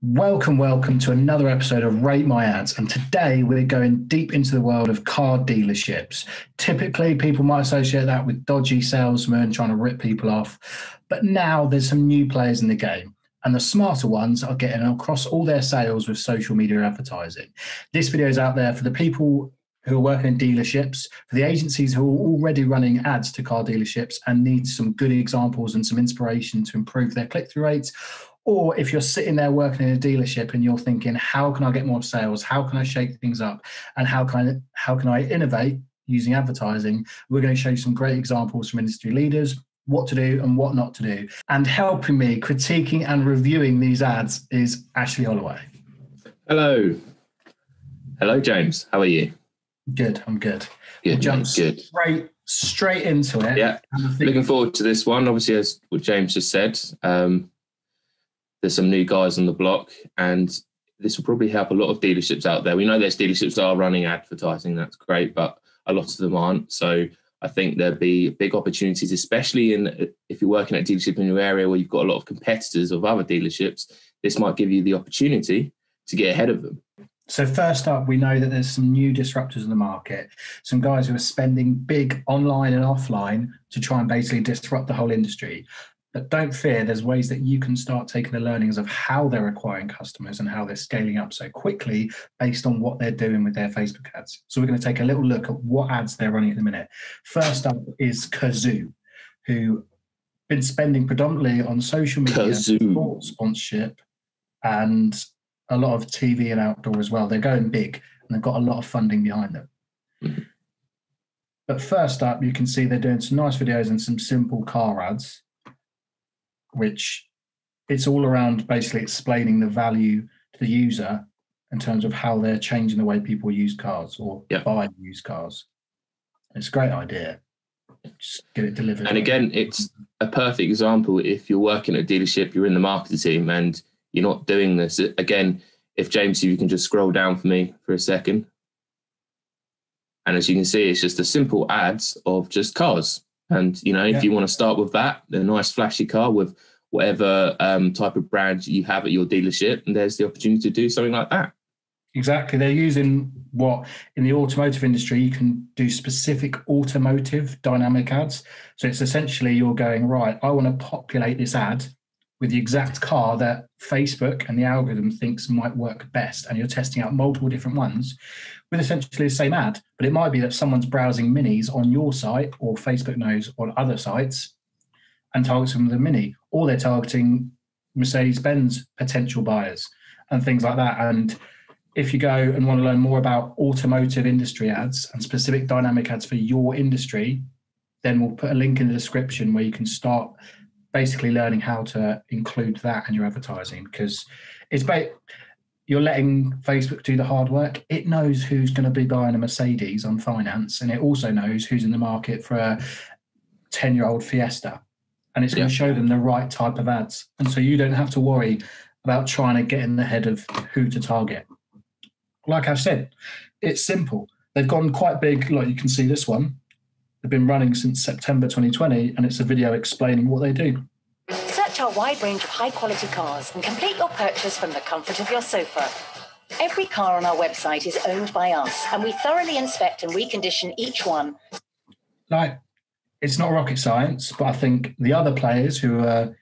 Welcome to another episode of Rate My Ads. And today we're going deep into the world of car dealerships. Typically, people might associate that with dodgy salesmen trying to rip people off. But now there's some new players in the game. And the smarter ones are getting across all their sales with social media advertising. This video is out there for the people who are working in dealerships, for the agencies who are already running ads to car dealerships and need some good examples and some inspiration to improve their click-through rates. Or if you're sitting there working in a dealership and you're thinking, how can I get more sales? How can I shake things up? And how can I innovate using advertising? We're going to show you some great examples from industry leaders, what to do and what not to do. And helping me critiquing and reviewing these ads is Ashley Holloway. Hello. Hello, James. How are you? Good. I'm good. Good, we'll jump good. straight into it. Yeah. Looking forward to this one. Obviously, as what James just said, there's some new guys on the block, and this will probably help a lot of dealerships out there. We know there's dealerships that are running advertising. That's great, but a lot of them aren't. So I think there'll be big opportunities, especially if you're working at a dealership in your area where you've got a lot of competitors of other dealerships. This might give you the opportunity to get ahead of them. So first up, we know that there's some new disruptors in the market, some guys who are spending big online and offline to try and basically disrupt the whole industry. But don't fear, there's ways that you can start taking the learnings of how they're acquiring customers and how they're scaling up so quickly based on what they're doing with their Facebook ads. So we're going to take a little look at what ads they're running at the minute. First up is Kazoo, who been spending predominantly on social media, sports sponsorship, and a lot of TV and outdoor as well. They're going big and they've got a lot of funding behind them. Mm-hmm. But first up, you can see they're doing some nice videos and some simple car ads, which it's all around basically explaining the value to the user in terms of how they're changing the way people use cars or buy used cars. It's a great idea. Just get it delivered. And again, it's a perfect example. If you're working at a dealership, you're in the marketing team and you're not doing this. Again, if James, you can just scroll down for me for a second. And as you can see, it's just a simple ads of just cars. And, if you want to start with that, a nice flashy car with whatever type of brand you have at your dealership, and there's the opportunity to do something like that. Exactly. They're using what in the automotive industry, you can do specific automotive dynamic ads. So it's essentially you're going, right, I want to populate this ad with the exact car that Facebook and the algorithm thinks might work best. And you're testing out multiple different ones with essentially the same ad. But it might be that someone's browsing minis on your site, or Facebook knows on other sites and targets them with a mini, or they're targeting Mercedes-Benz potential buyers and things like that. And if you go and want to learn more about automotive industry ads and specific dynamic ads for your industry, then we'll put a link in the description where you can start basically learning how to include that in your advertising, because you're letting Facebook do the hard work. It knows who's going to be buying a Mercedes on finance, and it also knows who's in the market for a 10-year-old Fiesta, and it's going to show them the right type of ads. And so you don't have to worry about trying to get in the head of who to target. Like I've said, it's simple. They've gone quite big, like you can see this one. They've been running since September 2020, and it's a video explaining what they do. Search our wide range of high-quality cars and complete your purchase from the comfort of your sofa. Every car on our website is owned by us, and we thoroughly inspect and recondition each one. It's not rocket science, but I think the other players who are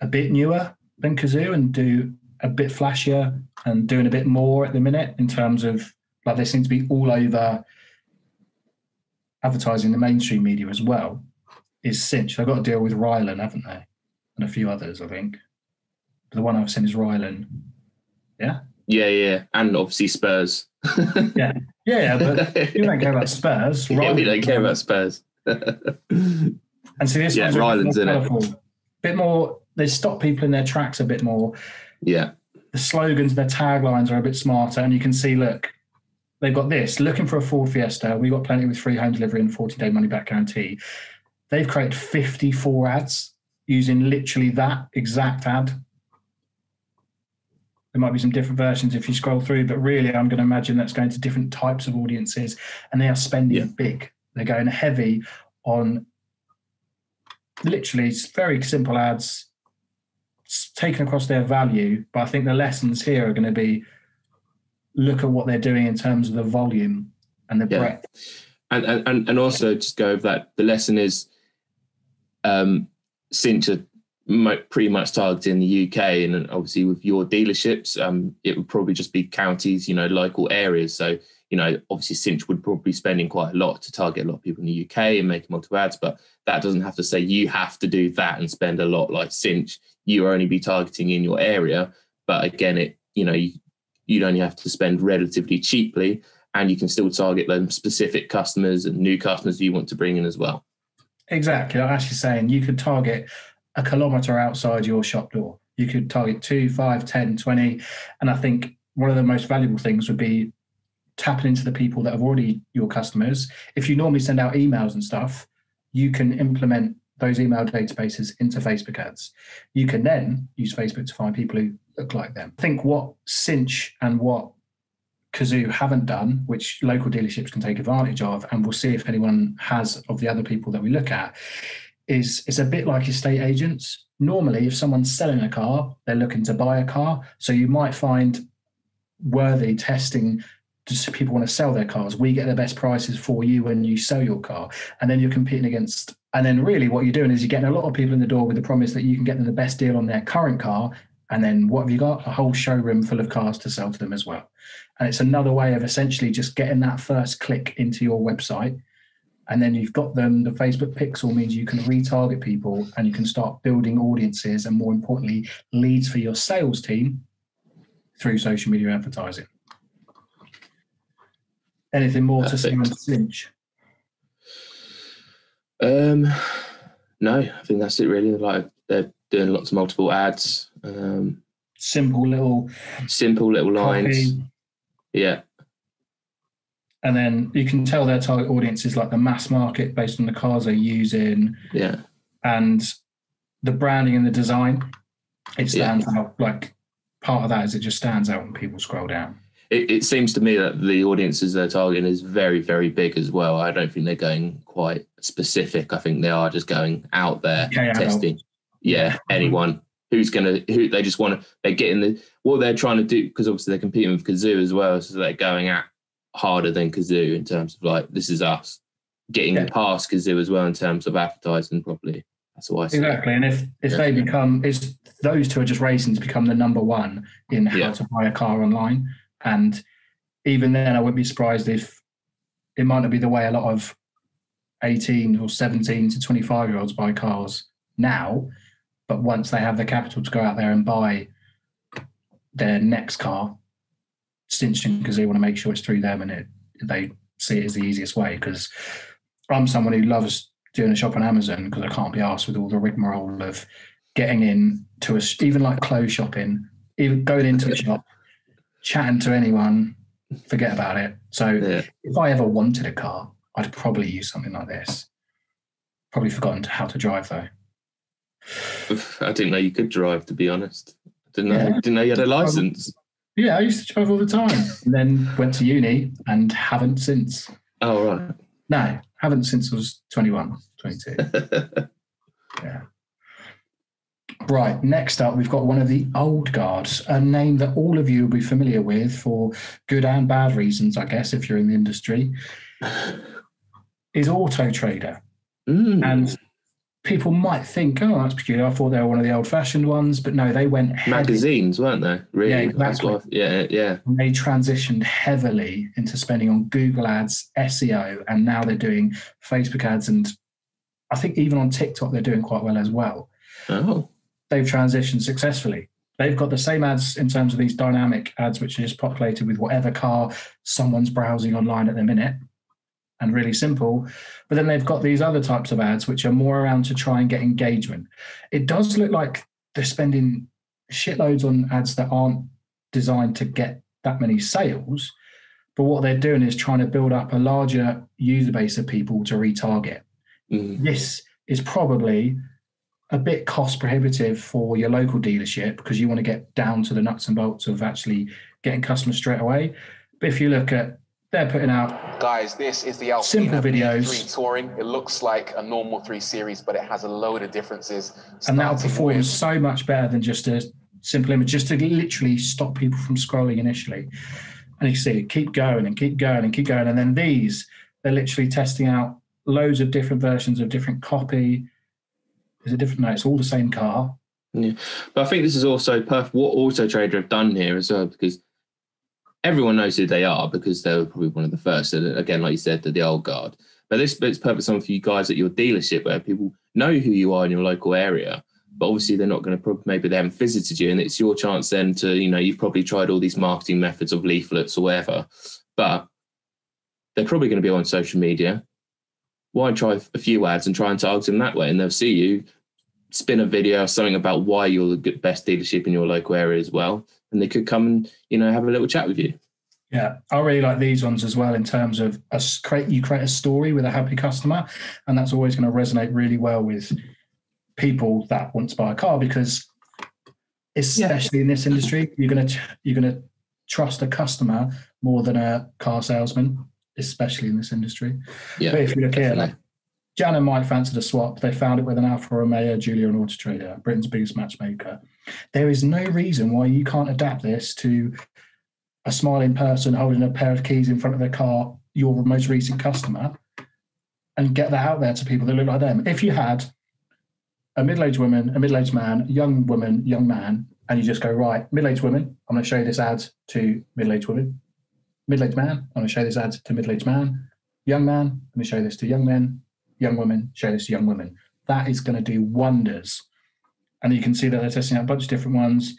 a bit newer than Kazoo and do a bit flashier and doing a bit more at the minute in terms of, they seem to be all over advertising the mainstream media as well, is Cinch. They've got to deal with Rylan, haven't they? And a few others, I think. But the one I've seen is Rylan. Yeah? Yeah. And obviously Spurs. Yeah, but you don't care about Spurs. Yeah, we don't care about Spurs. And so this one's Rylan's in it. Bit more, they stop people in their tracks a bit more. Yeah. The slogans, their taglines are a bit smarter, and you can see, look, they've got this, looking for a Ford Fiesta. We got plenty with free home delivery and 40-day money-back guarantee. They've created 54 ads using literally that exact ad. There might be some different versions if you scroll through, but really I'm going to imagine that's going to different types of audiences, and they are spending big. They're going heavy on literally very simple ads, taken across their value, but I think the lessons here are going to be look at what they're doing in terms of the volume and the breadth. And also just go over that. The lesson is Cinch are pretty much targeting the UK, and obviously with your dealerships, it would probably just be counties, local areas. So, obviously Cinch would probably be spending quite a lot to target a lot of people in the UK and making multiple ads, but that doesn't have to say you have to do that and spend a lot like Cinch. You only be targeting in your area, but again, you'd only have to spend relatively cheaply, and you can still target them specific customers and new customers you want to bring in as well. Exactly. Like Ash is saying, you could target a kilometre outside your shop door. You could target 2, 5, 10, 20. And I think one of the most valuable things would be tapping into the people that have already your customers. If you normally send out emails and stuff, you can implement those email databases into Facebook ads. You can then use Facebook to find people who look like them. I think what Cinch and what Kazoo haven't done, which local dealerships can take advantage of, and we'll see if anyone has of the other people that we look at, is it's a bit like estate agents. Normally, if someone's selling a car, they're looking to buy a car. So you might find worthy testing, just people want to sell their cars. We get the best prices for you when you sell your car. And then you're competing against, and then really what you're doing is you're getting a lot of people in the door with the promise that you can get them the best deal on their current car. And then what have you got? A whole showroom full of cars to sell to them as well. And it's another way of essentially just getting that first click into your website. And then you've got them. The Facebook pixel means you can retarget people and you can start building audiences and, more importantly, leads for your sales team through social media advertising. Anything more to say on Cinch? No, I think that's it really. Like, they're doing lots of multiple ads. Simple little lines. copy. Yeah. And then you can tell their target audience is like the mass market based on the cars they're using. Yeah. And the branding and the design, it stands out. Like, part of that is it just stands out when people scroll down. It seems to me that the audiences they're targeting is very, very big as well. I don't think they're going quite specific. I think they are just going out there testing. Yeah, anyone who's they just want to, they're getting what they're trying to do, because obviously they're competing with Kazoo as well. So they're going at harder than Kazoo in terms of like, this is us getting past Kazoo as well in terms of advertising properly. That's what I see. Exactly. And if they become, those two are just racing to become the number one in how to buy a car online. And even then, I wouldn't be surprised if it might not be the way a lot of 18 or 17 to 25-year-olds buy cars now, but once they have the capital to go out there and buy their next car, Cinch and Kazoo want to make sure it's through them and they see it as the easiest way. Because I'm someone who loves doing a shop on Amazon because I can't be asked with all the rigmarole of getting in to even like clothes shopping, even going into a shop, chatting to anyone, forget about it. So if I ever wanted a car, I'd probably use something like this. Probably forgotten how to drive though. I didn't know you could drive, to be honest. Didn't know you had a license. Yeah, I used to drive all the time. And then went to uni and haven't since. Oh, right. No, haven't since I was 21, 22. Yeah. Right, next up, we've got one of the old guards, a name that all of you will be familiar with for good and bad reasons, I guess, if you're in the industry, is Auto Trader. And people might think, oh, that's peculiar. I thought they were one of the old-fashioned ones, but no, they went heavy. Magazines, weren't they? Really? Yeah, exactly. Yeah. And they transitioned heavily into spending on Google ads, SEO, and now they're doing Facebook ads, and I think even on TikTok they're doing quite well as well. Oh. They've transitioned successfully. They've got the same ads in terms of these dynamic ads, which are just populated with whatever car someone's browsing online at the minute, and really simple. But then they've got these other types of ads, which are more around to try and get engagement. It does look like they're spending shitloads on ads that aren't designed to get that many sales. But what they're doing is trying to build up a larger user base of people to retarget. This is probably a bit cost prohibitive for your local dealership because you want to get down to the nuts and bolts of actually getting customers straight away. But if you look at they're putting out Guys, this is the simple Alpina videos. B3 Touring. It looks like a normal 3 Series, but it has a load of differences. And that'll starting perform with- so much better than just a simple image, just to literally stop people from scrolling initially. And you see it keep going and keep going and keep going. And then they're literally testing out loads of different versions of different copy. Is it different? No, it's all the same car. Yeah. But I think this is also perfect what Auto Trader have done here as well, because everyone knows who they are because they were probably one of the first. And again, like you said, they're the old guard. But it's perfect something for you guys at your dealership where people know who you are in your local area. But obviously they're not going to, maybe they haven't visited you, and it's your chance then to, you've probably tried all these marketing methods of leaflets or whatever, but they're probably going to be on social media. Why try a few ads and try and target them that way? And they'll see you, spin a video, something about why you're the best dealership in your local area as well. And they could come and, have a little chat with you. Yeah, I really like these ones as well in terms of you create a story with a happy customer, and that's always going to resonate really well with people that want to buy a car, because especially in this industry, you're going to trust a customer more than a car salesman, especially in this industry. Yeah, but if you look here, like Jan and Mike fancied a swap. They found it with an Alfa Romeo Giulia and Auto Trader, Britain's biggest matchmaker. There is no reason why you can't adapt this to a smiling person holding a pair of keys in front of their car, your most recent customer, and get that out there to people that look like them. If you had a middle-aged woman, a middle-aged man, young woman, young man, and you just go, right, middle-aged woman, I'm going to show you this ad to middle-aged woman. Middle-aged man, I'm going to show this ad to middle-aged man. Young man, let me show this to young men. Young women, show this to young women. That is going to do wonders. And you can see that they're testing out a bunch of different ones.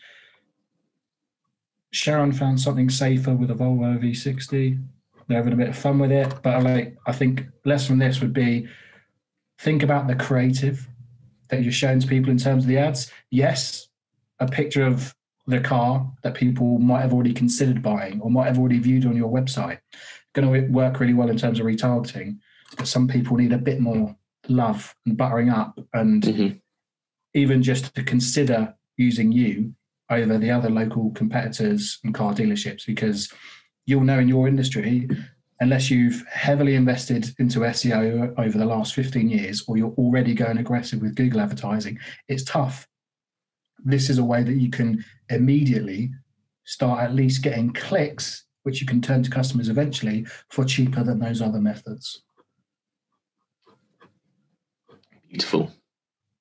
Sharon found something safer with a Volvo V60. They're having a bit of fun with it. But I think less from this would be, think about the creative that you're showing to people in terms of the ads. Yes, a picture of the car that people might have already considered buying or might have already viewed on your website. Going to work really well in terms of retargeting. But some people need a bit more love and buttering up, and even just to consider using you over the other local competitors and car dealerships, because you'll know in your industry, unless you've heavily invested into SEO over the last 15 years, or you're already going aggressive with Google advertising, it's tough. This is a way that you can immediately start at least getting clicks, which you can turn to customers eventually for cheaper than those other methods. Beautiful.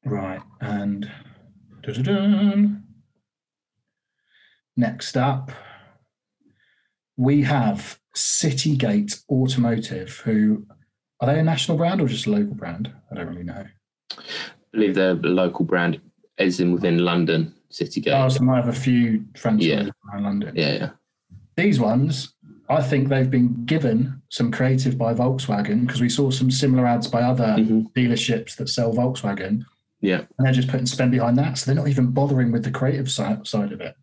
Right, and next up, we have Citygate Automotive, who, are they a national brand or just a local brand? I don't really know. I believe they're a local brand, as in within London, Citygate. Oh, so they might have a few franchises around London. Yeah. These ones, I think they've been given some creative by Volkswagen, because we saw some similar ads by other dealerships that sell Volkswagen. Yeah. And they're just putting spend behind that. So they're not even bothering with the creative side of it.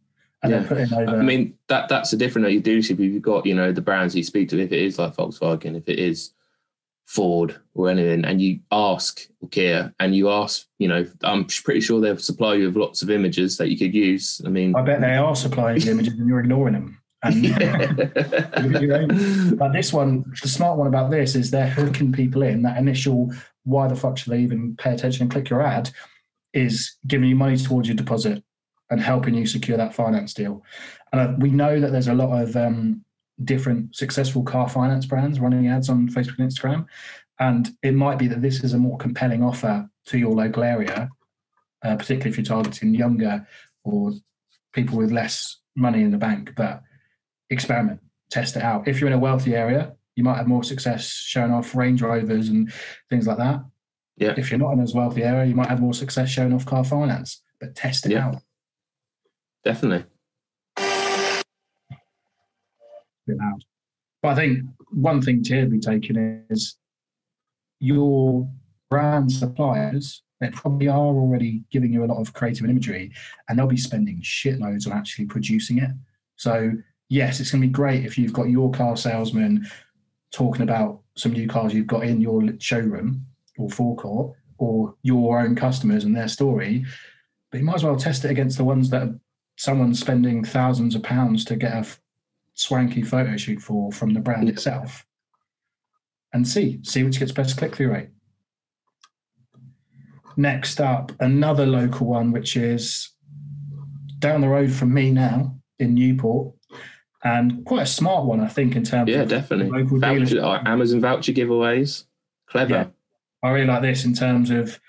And they're putting over. I mean, that's the difference at your dealership. If you've got, the brands you speak to, if it is like Volkswagen, if it is Ford or anything, and you ask, or Kia, and you ask, I'm pretty sure they'll supply you with lots of images that you could use. I mean, I bet they are supplying you images and you're ignoring them. And but this one, the smart one about this is they're hooking people in. That initial, why the fuck should they even pay attention and click your ad, is giving you money towards your deposit and helping you secure that finance deal. And we know that there's a lot of different successful car finance brands running ads on Facebook and Instagram. And it might be that this is a more compelling offer to your local area, particularly if you're targeting younger or people with less money in the bank. But experiment, test it out. If you're in a wealthy area, you might have more success showing off Range Rovers and things like that. Yeah. If you're not in as wealthy area, you might have more success showing off car finance. But test it out. Definitely. But I think one thing to be taken is your brand suppliers, they probably are already giving you a lot of creative imagery, and they'll be spending shitloads on actually producing it. So yes, it's going to be great if you've got your car salesman talking about some new cars you've got in your showroom or forecourt, or your own customers and their story, but you might as well test it against the ones that someone's spending thousands of pounds to get a swanky photo shoot for from the brand itself, and see which gets best click-through rate. Next up, another local one, which is down the road from me now in Newport, and quite a smart one, I think, in terms of definitely local voucher, Amazon voucher giveaways. Clever. Yeah, I really like this in terms of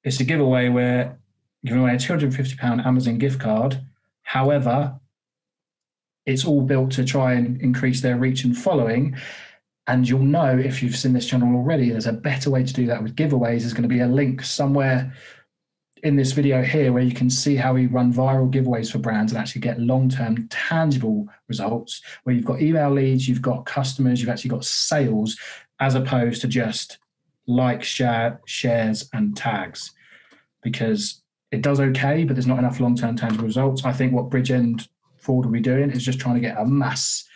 it's a giveaway where you're giving away a £250 Amazon gift card. However, it's all built to try and increase their reach and following. And you'll know if you've seen this channel already, there's a better way to do that with giveaways. There's going to be a link somewhere in this video here where you can see how we run viral giveaways for brands and actually get long-term tangible results where you've got email leads, you've got customers, you've actually got sales, as opposed to just like, shares and tags, because it does okay, but there's not enough long-term tangible results. I think what Bridgend Ford will be doing is just trying to get a mass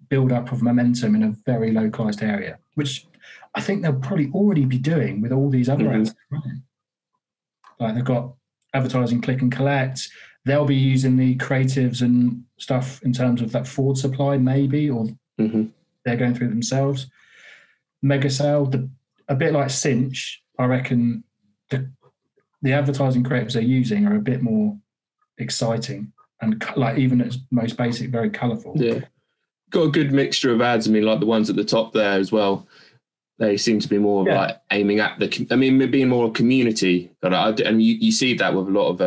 build up of momentum in a very localized area, which I think they'll probably already be doing with all these other ads. Like they've got advertising click and collect. They'll be using the creatives and stuff in terms of that Ford supply, maybe, or they're going through it themselves. Mega sale, a bit like Cinch, I reckon the advertising creatives they're using are a bit more exciting and even at its most basic, very colourful. Yeah. Got a good mixture of ads. I mean, like the ones at the top there as well. They seem to be more like aiming at being more community. And you see that with a lot of,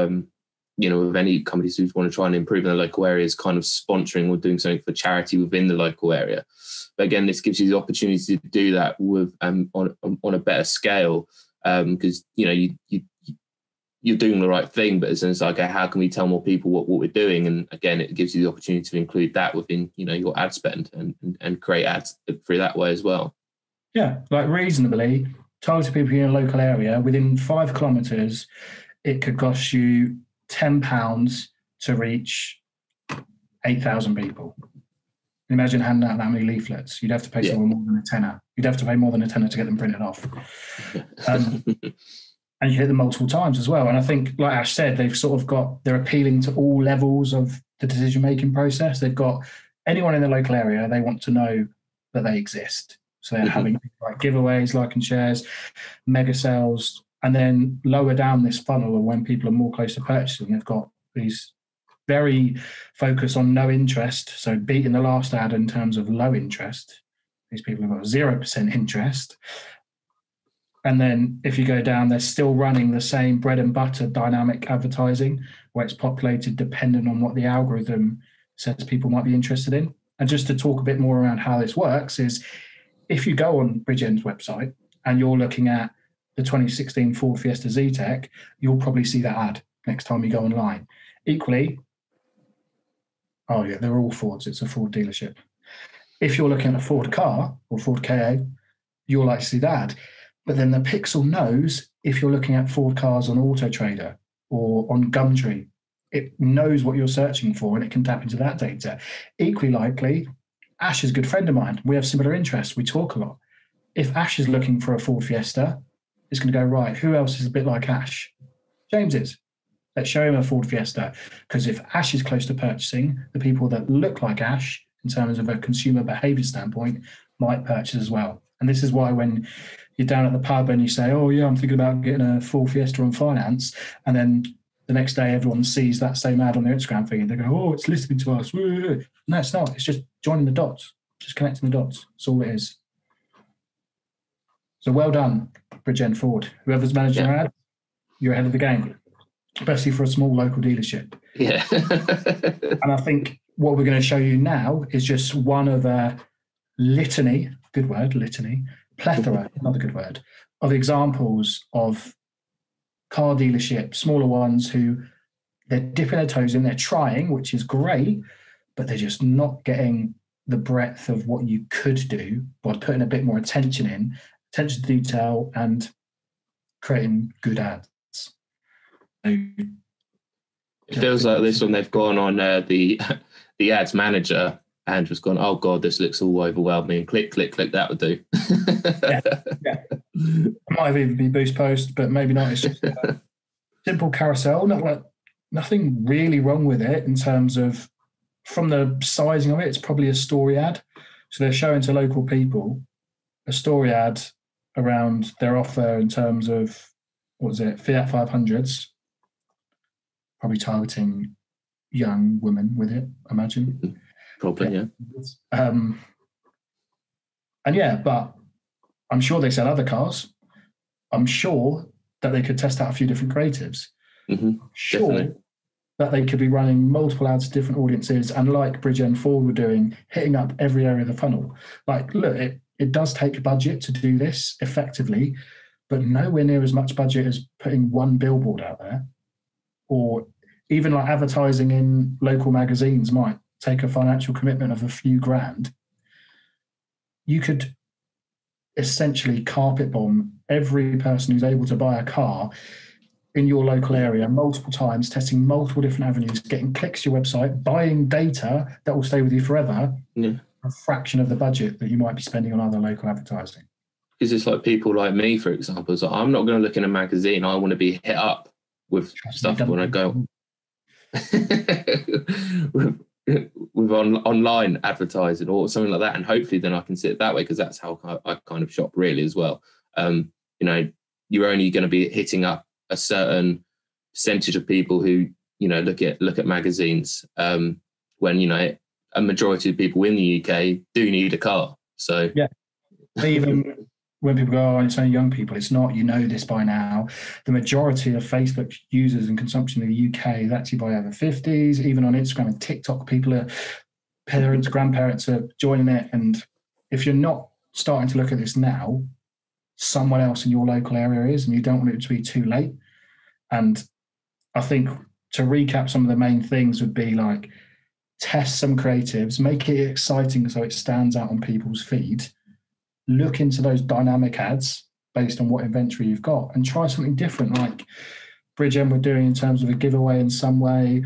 with any companies who want to try and improve in the local areas, kind of sponsoring or doing something for charity within the local area. But again, this gives you the opportunity to do that with on a better scale, because you're doing the right thing, but it's like, how can we tell more people what we're doing? And again, it gives you the opportunity to include that within your ad spend and create ads through that way as well. Yeah, like reasonably targeting people in a local area within 5 kilometres, it could cost you £10 to reach 8,000 people. Imagine handing out that many leaflets. You'd have to pay someone more than a tenner. You'd have to pay more than a tenner to get them printed off. And you hit them multiple times as well. And I think, like Ash said, they've sort of they're appealing to all levels of the decision-making process. They've got anyone in the local area, they want to know that they exist. So they're having like giveaways, like and shares, mega sales, and then lower down this funnel of when people are more close to purchasing, they've got these very focused on no interest. So beating the last ad in terms of low interest. These people have got 0% interest. And then if you go down, they're still running the same bread and butter dynamic advertising where it's populated depending on what the algorithm says people might be interested in. And just to talk a bit more around how this works is if you go on Bridgend's website and you're looking at the 2016 Ford Fiesta Z-Tech, you'll probably see that ad next time you go online. Equally, they're all Fords. It's a Ford dealership. If you're looking at a Ford car or Ford KA, you'll likely see that ad. But then the Pixel knows if you're looking at Ford cars on Auto Trader or on Gumtree, it knows what you're searching for and it can tap into that data. Equally likely, Ash is a good friend of mine. We have similar interests. We talk a lot. If Ash is looking for a Ford Fiesta, it's going to go, right, who else is a bit like Ash? James is. Let's show him a Ford Fiesta. Because if Ash is close to purchasing, the people that look like Ash, in terms of a consumer behavior standpoint, might purchase as well. And this is why when you're down at the pub and you say, I'm thinking about getting a Ford Fiesta on finance, and then the next day everyone sees that same ad on their Instagram feed, they go, it's listening to us. No, it's not. It's just joining the dots, just connecting the dots. That's all it is. So well done, Bridgend Ford. Whoever's managing your ad, you're ahead of the game, especially for a small local dealership. Yeah. And I think what we're going to show you now is just one of a litany, good word, litany, plethora, another good word, of examples of car dealerships, smaller ones who they're dipping their toes in, they're trying, which is great, but they're just not getting the breadth of what you could do by putting a bit more attention to detail and creating good ads. It feels like this one, they've gone on the ads manager and just gone, oh God, this looks all overwhelming. Click, that would do. yeah. It might even be boost post, but maybe not. It's just a simple carousel. Nothing really wrong with it in terms of from the sizing of it, it's probably a story ad. So they're showing to local people a story ad around their offer in terms of, what was it, Fiat 500s, probably targeting young women with it, I imagine. Probably, yeah. And yeah, but I'm sure they sell other cars. I'm sure that they could test out a few different creatives. Sure Definitely. that they could be running multiple ads to different audiences, and like Bridge and Ford were doing, hitting up every area of the funnel. Like, look, it does take budget to do this effectively, but nowhere near as much budget as putting one billboard out there, or even like advertising in local magazines might take a financial commitment of a few grand. You could essentially carpet bomb every person who's able to buy a car in your local area multiple times, testing multiple different avenues, getting clicks to your website, buying data that will stay with you forever, a fraction of the budget that you might be spending on other local advertising. Because it's like people like me, for example. So I'm not going to look in a magazine. I want to be hit up with stuff when I go with online advertising or something like that, and hopefully then I can sit that way, because that's how I kind of shop really as well. You're only going to be hitting up a certain percentage of people who look at magazines, when a majority of people in the UK do need a car. So yeah, even when people go, it's only young people, it's not. You know this by now. The majority of Facebook users and consumption in the UK is actually by over 50s. Even on Instagram and TikTok, parents, grandparents are joining it. And if you're not starting to look at this now, someone else in your local area is, and you don't want it to be too late. And I think to recap, some of the main things would be like, test some creatives, make it exciting so it stands out on people's feed. Look into those dynamic ads based on what inventory you've got, and try something different, like Bridgend were doing in terms of a giveaway in some way,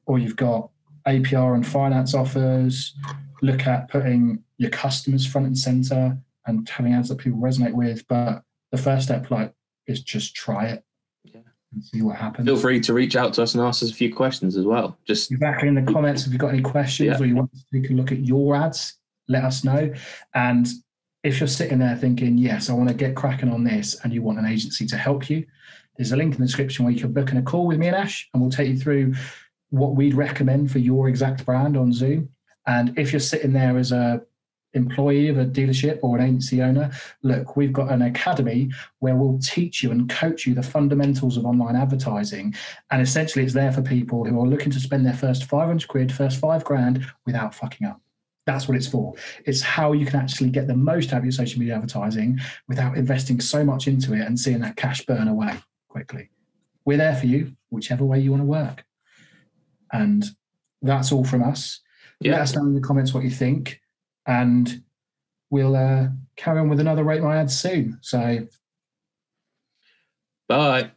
or you've got APR and finance offers. Look at putting your customers front and center and having ads that people resonate with. But the first step, is just try it and see what happens. Feel free to reach out to us and ask us a few questions as well. Just exactly in the comments, if you've got any questions or you want us to take a look at your ads, let us know. And if you're sitting there thinking, yes, I want to get cracking on this, and you want an agency to help you, there's a link in the description where you can book in a call with me and Ash, and we'll take you through what we'd recommend for your exact brand on Zoom. And if you're sitting there as a employee of a dealership or an agency owner, look, we've got an academy where we'll teach you and coach you the fundamentals of online advertising. And essentially it's there for people who are looking to spend their first 500 quid, first $5,000 without fucking up. That's what it's for. It's how you can actually get the most out of your social media advertising without investing so much into it and seeing that cash burn away quickly. We're there for you, whichever way you want to work. And that's all from us. Let us know in the comments what you think, and we'll carry on with another Rate My Ads soon. So, bye.